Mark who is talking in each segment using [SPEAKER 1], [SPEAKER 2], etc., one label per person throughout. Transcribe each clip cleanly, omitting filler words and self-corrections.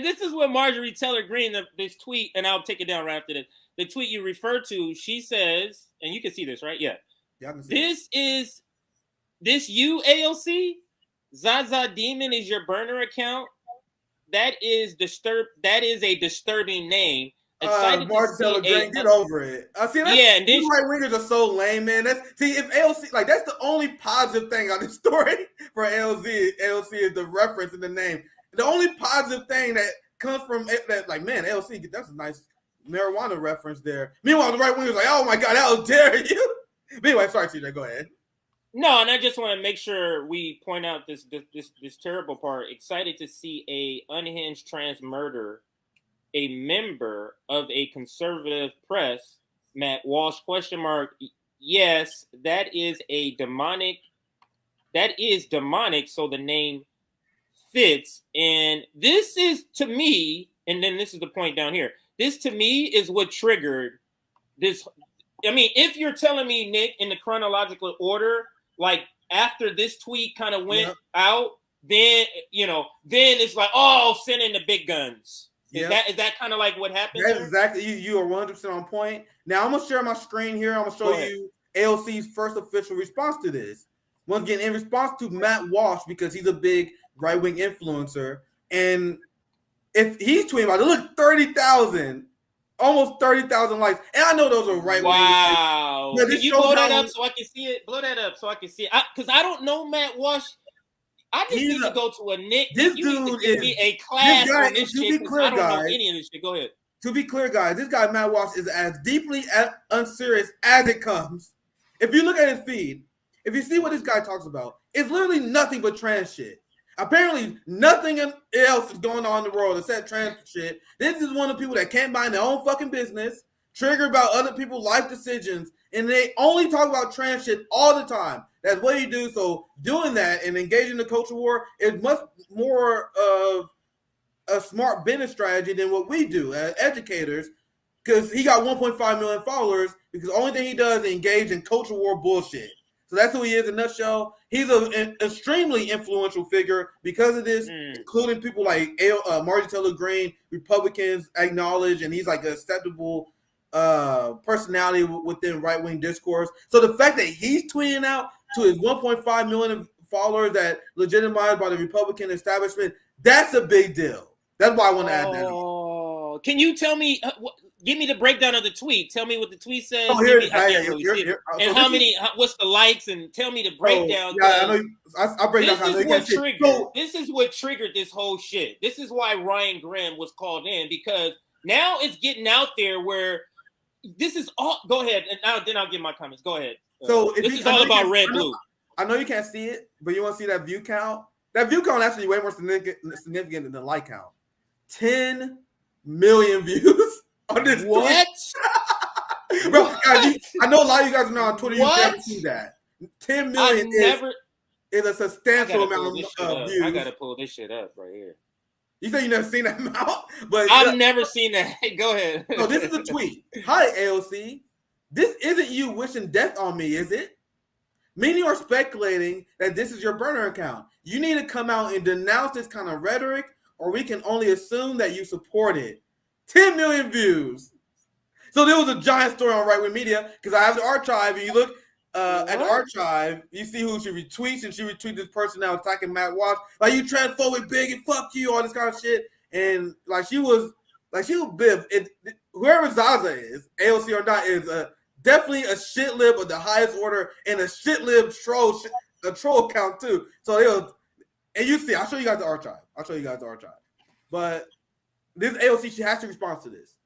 [SPEAKER 1] And this is what Marjorie Taylor Greene, this tweet, and I'll take it down right after this. The tweet you refer to, she says, and you can see this, right? Yeah. This you, AOC? Zaza Demon is your burner account? That is a disturbing name.
[SPEAKER 2] Marjorie Taylor Greene, get over it. And these right wingers are so lame, man. If AOC, like, that's the only positive thing on this story for AOC. AOC is the reference in the name. The only positive thing that comes from that, like, man, AOC, that's a nice marijuana reference there. Meanwhile, the right wingers like, oh my god, how dare you? But anyway, sorry, CJ, go ahead.
[SPEAKER 1] No, and I just want to make sure we point out this terrible part. Excited to see a unhinged trans murder a member of a conservative press, Matt Walsh, ? Yes, that is demonic, so the name fits. And this is, to me, and then this is the point down here, this to me is what triggered this. I mean, if you're telling me, Nick, in the chronological order, like after this tweet kind of went out, then it's like, oh, send in the big guns. Is that kind of like what happened?
[SPEAKER 2] That's exactly, you are 100% on point. Now I'm gonna share my screen here. I'm gonna show you AOC's first official response to this. Once again, in response to Matt Walsh, because he's a big right-wing influencer, and if he's tweeting about it, look, 30,000, almost 30,000 likes, and I know those are right-wing.
[SPEAKER 1] Wow! Can you blow that up so I can see it? Blow that up so I can see it, because I don't know Matt Walsh. I just need to go to a Nick.
[SPEAKER 2] This
[SPEAKER 1] you
[SPEAKER 2] dude
[SPEAKER 1] need to give me a class on this shit, because I don't know any of this shit. Go ahead.
[SPEAKER 2] To be clear, guys, this guy Matt Walsh is as deeply unserious as it comes. If you look at his feed, if you see what this guy talks about, it's literally nothing but trans shit. Apparently, nothing else is going on in the world except trans shit. This is one of the people that can't mind their own fucking business, triggered about other people's life decisions, and they only talk about trans shit all the time. That's what he do. So doing that and engaging the culture war is much more of a smart business strategy than what we do as educators, because he got 1.5 million followers because the only thing he does is engage in culture war bullshit. So that's who he is in a nutshell. He's an extremely influential figure because of this, including people like Marjorie Taylor Greene, Republicans acknowledge, and he's like an acceptable personality within right-wing discourse. So the fact that he's tweeting out to his 1.5 million followers that legitimized by the Republican establishment, that's a big deal. That's why I want to add that on.
[SPEAKER 1] Can you tell me, give me the breakdown of the tweet. Tell me what the tweet says.
[SPEAKER 2] Oh,
[SPEAKER 1] and how many, what's the likes, and tell me the breakdown.
[SPEAKER 2] I know. I'll break down.
[SPEAKER 1] This is what triggered this whole shit. This is why Ryan Grimm was called in, because now it's getting out there where this is all. Go ahead, and then I'll give my comments. Go ahead.
[SPEAKER 2] So
[SPEAKER 1] this is all about red blue.
[SPEAKER 2] I know you can't see it, but you want to see that view count? That view count actually way more significant than the like count. 10 million views on this.
[SPEAKER 1] What?
[SPEAKER 2] Bro, guys, I know a lot of you guys are on Twitter. You can't see that. 10 million is a substantial amount of views.
[SPEAKER 1] I gotta pull this shit up right here.
[SPEAKER 2] You said you never seen that amount, but
[SPEAKER 1] I've never seen that. Go ahead.
[SPEAKER 2] So this is a tweet. Hi, AOC. This isn't you wishing death on me, is it? Many are speculating that this is your burner account. You need to come out and denounce this kind of rhetoric, or we can only assume that you support it. 10 million views. So there was a giant story on right-wing media, because I have the archive, and you look at the archive, you see who she retweets, and she retweets this person now attacking Matt Walsh. Like, you transphobic bigot, fuck you, all this kind of shit. And she was biff. Whoever Zaza is, AOC or not, is definitely a shit lib of the highest order, and a shit lib troll account too. So it was, and you see, I'll show you guys the archive. But this AOC, she has to respond to this.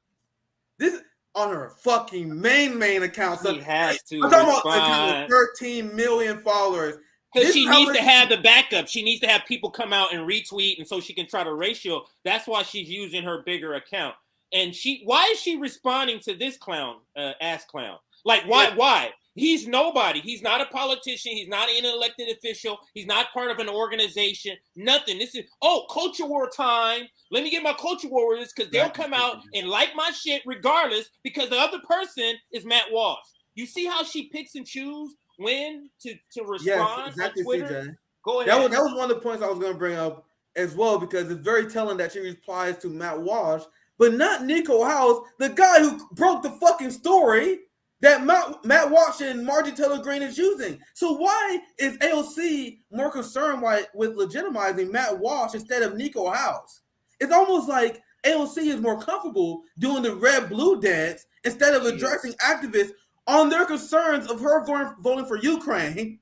[SPEAKER 2] This is on her fucking main account. So
[SPEAKER 1] she has to.
[SPEAKER 2] I'm talking about account with 13 million followers.
[SPEAKER 1] Because she needs to have the backup. She needs to have people come out and retweet, and so she can try to ratio. That's why she's using her bigger account. And why is she responding to this clown, ass clown? Like, why? Why? He's nobody. He's not a politician. He's not an elected official. He's not part of an organization. Nothing. This is, culture war time. Let me get my culture war with this, because they'll come out and like my shit regardless, because the other person is Matt Walsh. You see how she picks and choose when to respond on Twitter?
[SPEAKER 2] CJ.
[SPEAKER 1] Go ahead.
[SPEAKER 2] That was one of the points I was going to bring up. as well, because it's very telling that she replies to Matt Walsh, but not Nico House, the guy who broke the fucking story that Matt Walsh and Margie Taylor Greene is using. So why is AOC more concerned with legitimizing Matt Walsh instead of Nico House? It's almost like AOC is more comfortable doing the red-blue dance instead of addressing activists on their concerns of her voting for Ukraine.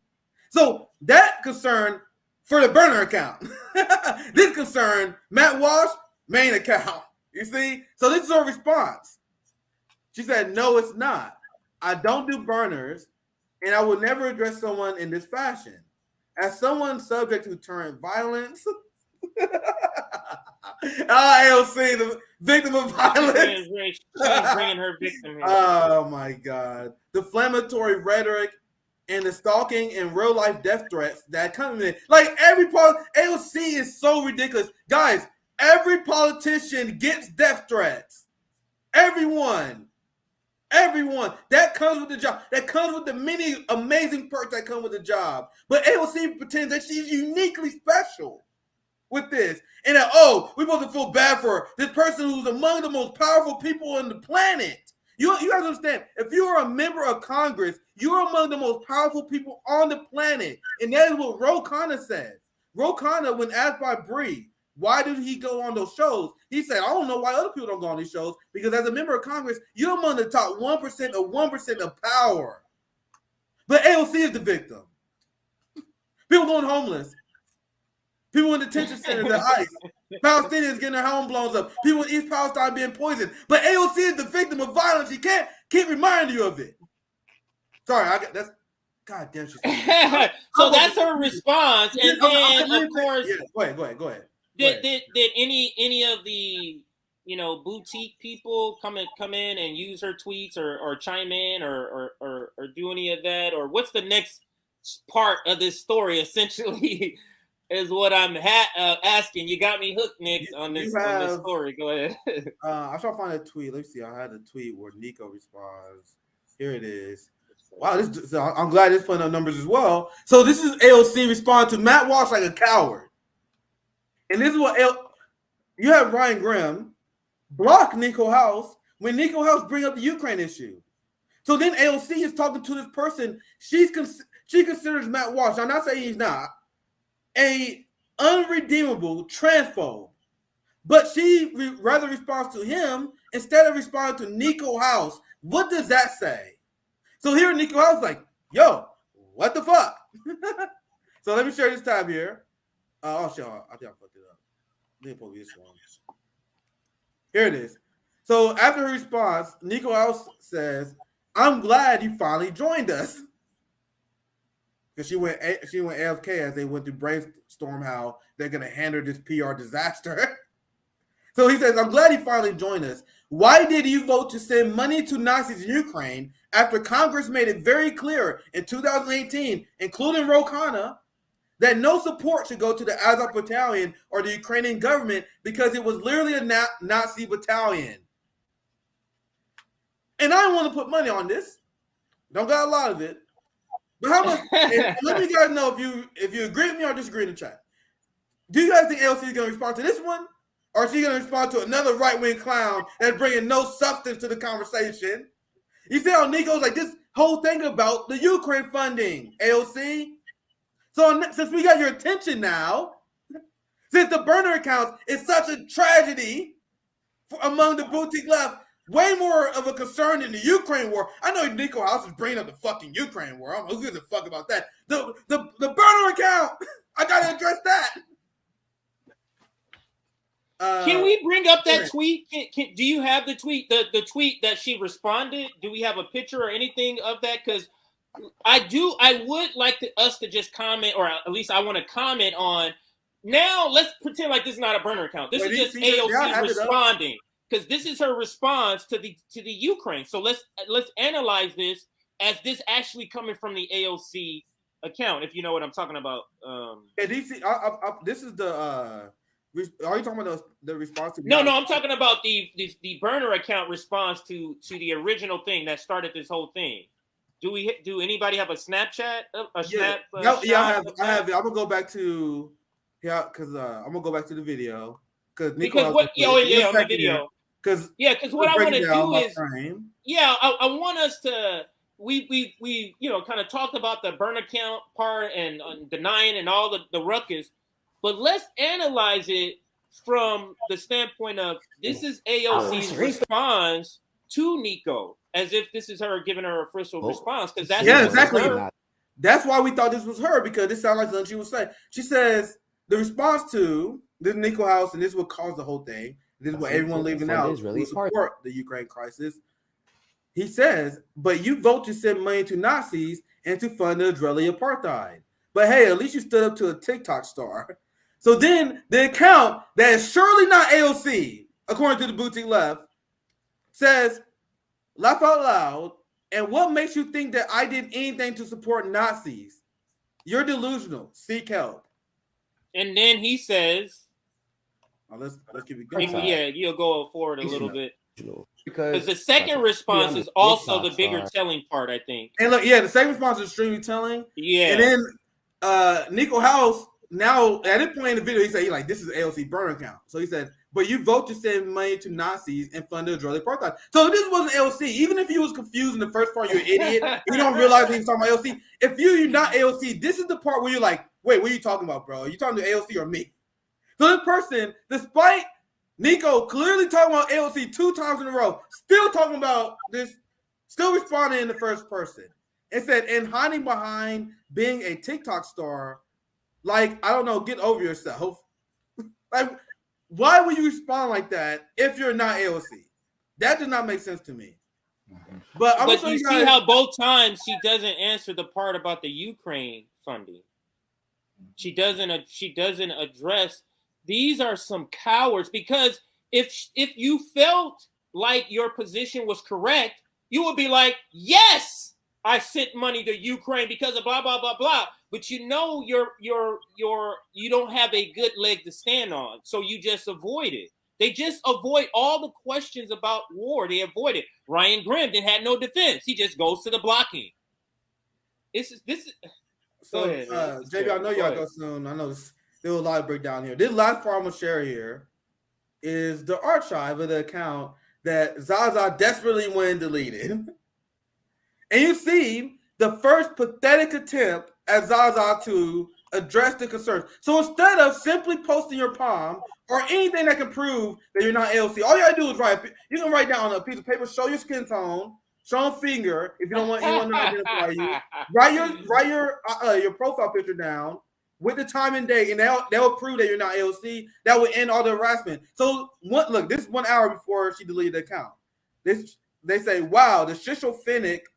[SPEAKER 2] So that concern for the burner account. This concern, Matt Walsh, main account. You see? So this is her response. She said, no, it's not. I don't do burners, and I will never address someone in this fashion. As someone subject to torrent violence, AOC, the victim of violence.
[SPEAKER 1] She's bringing her victim here.
[SPEAKER 2] Oh my God. Defamatory rhetoric and the stalking and real life death threats that come in. Like AOC is so ridiculous. Guys, every politician gets death threats. Everyone. That comes with the job. That comes with the many amazing perks that come with the job. But AOC pretends that she's uniquely special with this. And that, we're supposed to feel bad for this person who's among the most powerful people on the planet. You guys understand, if you are a member of Congress, you are among the most powerful people on the planet. And that is what Ro Khanna said. Ro Khanna, when asked by Bree, why did he go on those shows? He said, I don't know why other people don't go on these shows, because as a member of Congress, you're among the top 1% of power. But AOC is the victim. People going homeless. People in detention centers at ICE. Palestinians getting their home blown up. People in East Palestine being poisoned. But AOC is the victim of violence. She can't keep reminding you of it. Sorry, that's God damn.
[SPEAKER 1] So that's her response, and then of course,
[SPEAKER 2] yeah, go ahead.
[SPEAKER 1] Did any of the boutique people come in and use her tweets or chime in or do any of that, or what's the next part of this story? Essentially, is what I'm asking. You got me hooked, Nick, on this story. Go ahead.
[SPEAKER 2] I shall find a tweet. Let me see. I had a tweet where Nico responds. Here it is. Wow, I'm glad this putting up numbers as well. So this is AOC respond to Matt Walsh like a coward. And this is what you have Ryan Grimm block Nico House when Nico House bring up the Ukraine issue. So then AOC is talking to this person. She considers Matt Walsh, I'm not saying he's not, a unredeemable transphobe. But she rather responds to him instead of responding to Nico House. What does that say? So here Nico House is like, yo, what the fuck? So let me share this tab here. I think I fucked it up. Let me pull this one. Here it is. So after her response, Nico House says, I'm glad you finally joined us. Because she went AFK as they went to brainstorm how they're going to handle this PR disaster. So he says, I'm glad you finally joined us. Why did you vote to send money to Nazis in Ukraine after Congress made it very clear in 2018, including Ro Khanna, that no support should go to the Azov battalion or the Ukrainian government because it was literally a Nazi battalion? And I don't want to put money on this. Don't got a lot of it. But how much? Let me guys know if you agree with me or disagree in the chat. Do you guys think LC is going to respond to this one? Or is she going to respond to another right-wing clown that's bringing no substance to the conversation? You see how Nico's like this whole thing about the Ukraine funding, AOC? So since we got your attention now, since the burner accounts is such a tragedy among the boutique left, way more of a concern than the Ukraine war. I know Nico House is bringing up the fucking Ukraine war. Who gives a fuck about that? The burner account, I got to address that.
[SPEAKER 1] Can we bring up that tweet? Do you have the tweet? The tweet that she responded? Do we have a picture or anything of that? Because I would like us to just comment, or at least I want to comment on. Now let's pretend like this is not a burner account. This is just AOC responding, because this is her response to the Ukraine. So let's analyze this as this actually coming from the AOC account, if you know what I'm talking about.
[SPEAKER 2] This is the. Are you talking about the response to?
[SPEAKER 1] No, I'm talking about the burner account response to the original thing that started this whole thing. Do anybody have a Snapchat? I have it. I'm gonna go back to
[SPEAKER 2] Yeah, because I'm gonna go back to the video
[SPEAKER 1] because what? Yeah, on the video.
[SPEAKER 2] Because
[SPEAKER 1] what I want to do is,
[SPEAKER 2] frame.
[SPEAKER 1] I want us to. We kind of talked about the burn account part and denying and all the ruckus, but let's analyze it from the standpoint of this is AOC's response to Nico, as if this is her giving her official response, because that's
[SPEAKER 2] exactly. That's why we thought this was her, because this sounds like something she was saying. She says the response to this Nico House, and this is what caused the whole thing. This is what everyone leaving out who support the Ukraine crisis. He says, but you vote to send money to Nazis and to fund the Israeli apartheid. But hey, at least you stood up to a TikTok star. So then the account that is surely not AOC, according to the boutique left, says, laugh out loud, and what makes you think that I did anything to support Nazis? You're delusional. Seek help.
[SPEAKER 1] And then he says,
[SPEAKER 2] let's keep it going.
[SPEAKER 1] Yeah, you'll go forward a little bit. Because the second response is also the bigger telling part, I think.
[SPEAKER 2] And look, the second response is extremely telling.
[SPEAKER 1] Yeah.
[SPEAKER 2] And then Nico House, now at this point in the video, he said, this is AOC burn account. So he said, but you vote to send money to Nazis and fund the Israeli apartheid. So this wasn't AOC. Even if you was confused in the first part, you're an idiot. You don't realize he was talking about AOC. If you're not AOC, this is the part where you're like, wait, what are you talking about, bro? Are you talking to AOC or me? So this person, despite Nico clearly talking about AOC 2 times in a row, still talking about this, still responding in the first person. It said, and hiding behind being a TikTok star, I don't know, get over yourself. Why would you respond like that if you're not AOC? That did not make sense to me. But
[SPEAKER 1] you see how both times she doesn't answer the part about the Ukraine funding. She doesn't address. These are some cowards, because if you felt like your position was correct, you would be like, yes, I sent money to Ukraine because of blah blah blah blah. But you don't have a good leg to stand on, so you just avoid it. They just avoid all the questions about war. They avoid it. Ryan Grim had no defense. He just goes to the blocking. This is.
[SPEAKER 2] So, JB, I know y'all go soon. I know there was a lot of breakdown here. This last part I'm gonna share here is the archive of the account that Zaza desperately went deleted. And you see the first pathetic attempt at Zaza to address the concerns. So instead of simply posting your palm or anything that can prove that you're not AOC, all you gotta do is you can write down on a piece of paper, show your skin tone, show a finger if you don't want anyone to identify you. Write your profile picture down with the time and date, and they'll prove that you're not AOC. That would end all the harassment. So this is 1 hour before she deleted the account. They say, wow, the schizophrenic,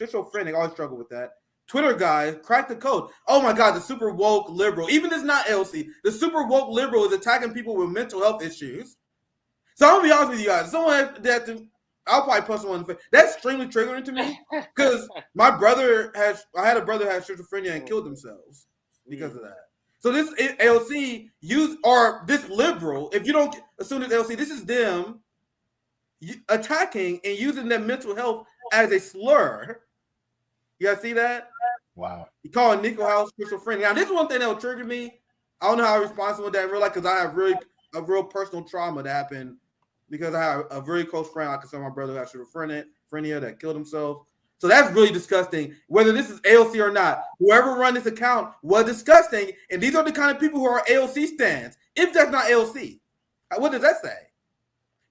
[SPEAKER 2] I always struggle with that. Twitter guy cracked the code. Oh my God, the super woke liberal. Even if it's not AOC, the super woke liberal is attacking people with mental health issues. So I'm gonna be honest with you guys. I'll probably punch someone in the face. That's extremely triggering to me, because I had a brother who had schizophrenia and killed themselves because of that. So this AOC this liberal, if you don't assume it's AOC, this is them attacking and using their mental health as a slur. You guys see that?
[SPEAKER 3] Wow.
[SPEAKER 2] You call Nico House schizophrenia. Now, this is one thing that would trigger me. I don't know how I respond to that in real life, because I have a real personal trauma that happened because I have a very close friend. I consider my brother who had schizophrenia that killed himself. So that's really disgusting. Whether this is AOC or not, whoever run this account was disgusting. And these are the kind of people who are AOC stands. If that's not AOC, what does that say?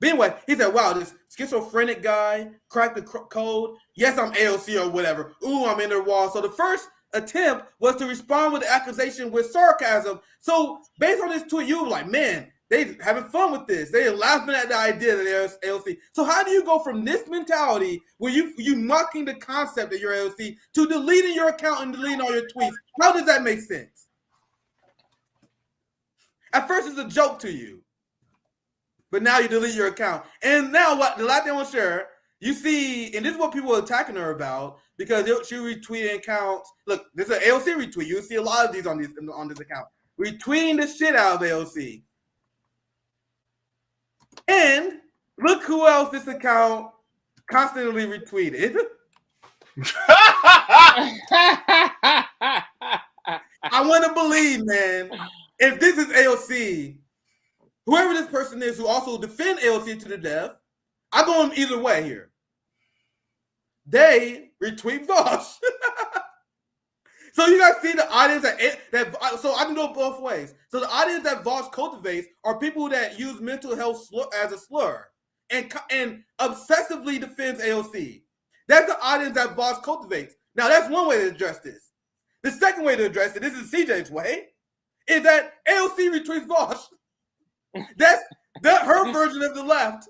[SPEAKER 2] But anyway, he said, wow, this schizophrenic guy cracked the code. Yes, I'm AOC or whatever. Ooh, I'm in their wall. So the first attempt was to respond with the accusation with sarcasm. So based on this tweet, you were like, man, they having fun with this. They're laughing at the idea that they're AOC. So how do you go from this mentality where you mocking the concept that you're AOC to deleting your account and deleting all your tweets? How does that make sense? At first, it's a joke to you. But now you delete your account. And now what the last thing I want to share, you see, and this is what people are attacking her about, because she retweeted accounts. Look, this is an AOC retweet. You'll see a lot of these on this account. Retweeting the shit out of AOC. And look who else this account constantly retweeted. I want to believe, man. if this is AOC, whoever this person is who also defend AOC to the death, I'm going either way here. They retweet Vosh. So you guys see the audience that so I can go both ways. So the audience that Vosh cultivates are people that use mental health as a slur and obsessively defends AOC. That's the audience that Vosh cultivates. Now that's one way to address this. The second way to address it, this is CJ's way, is that AOC retweets Vosh. That's her version of the left.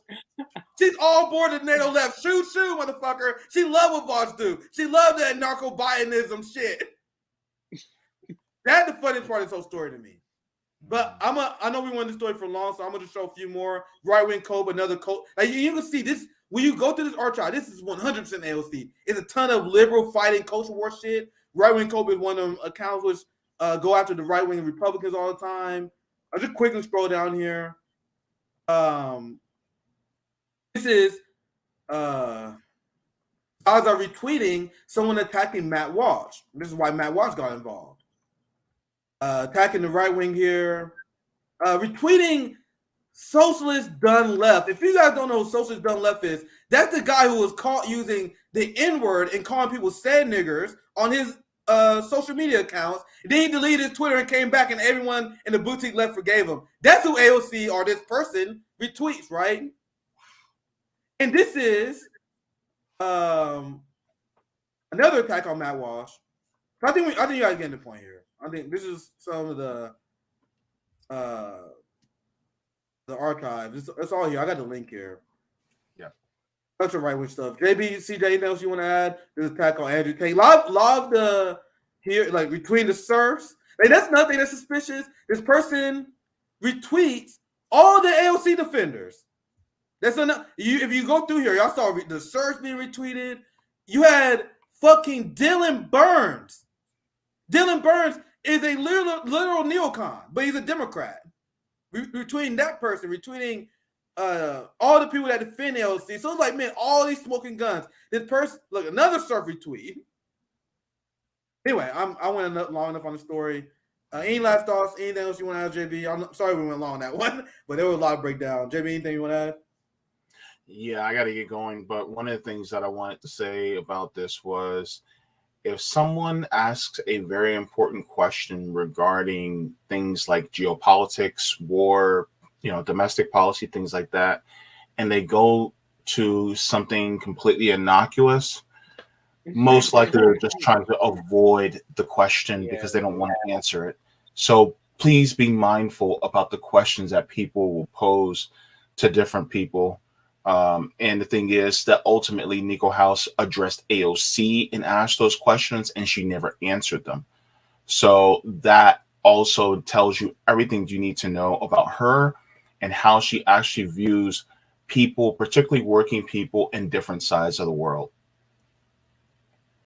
[SPEAKER 2] She's all board of NATO left. Shoo, motherfucker. She love what Vosh do. She love that narco-Bionism shit. That's the funniest part of this whole story to me. But I know we wanted the story for long, so I'm going to show a few more. Right-wing Cope, another Cope. Like you can see this, when you go through this archive, this is 100% AOC. It's a ton of liberal fighting culture war shit. Right-wing Cope is one of them accounts which go after the right-wing Republicans all the time. I'll just quickly scroll down here. This is Oz are retweeting someone attacking Matt Walsh. This is why Matt Walsh got involved. Attacking the right wing here. Retweeting Socialist Done Left. If you guys don't know who Socialist Done Left is, that's the guy who was caught using the N-word and calling people sad niggers on his social media accounts. Then he deleted his Twitter and came back, and everyone in the boutique left forgave him. That's who AOC or this person retweets, right? And this is another attack on Matt Walsh. I think you guys are getting the point here. I think this is some of the archives. It's all here. I got the link here.
[SPEAKER 3] Yeah.
[SPEAKER 2] Bunch of right-wing stuff. JB, CJ, anything else you want to add? This attack on Andrew Tate. Love the here, like between the serfs. Like that's nothing that's suspicious. This person retweets all the AOC defenders. That's enough. If you go through here, y'all saw the serfs being retweeted. You had fucking Dylan Burns. Dylan Burns is a literal neocon, but he's a Democrat. Retweeting that person, retweeting all the people that defend AOC. So it's like, man, all these smoking guns. This person, look, another surf retweet. Anyway, I went long enough on the story. Any last thoughts? Anything else you want to add, JB? I'm sorry we went long on that one, but there was a lot of breakdown. JB, anything you want to add?
[SPEAKER 3] Yeah, I got to get going. But one of the things that I wanted to say about this was, if someone asks a very important question regarding things like geopolitics, war, domestic policy, things like that, and they go to something completely innocuous, most likely they're just trying to avoid the question because they don't want to answer it. So please be mindful about the questions that people will pose to different people. And the thing is that ultimately Nico House addressed AOC and asked those questions, and she never answered them. So that also tells you everything you need to know about her and how she actually views people, particularly working people in different sides of the world.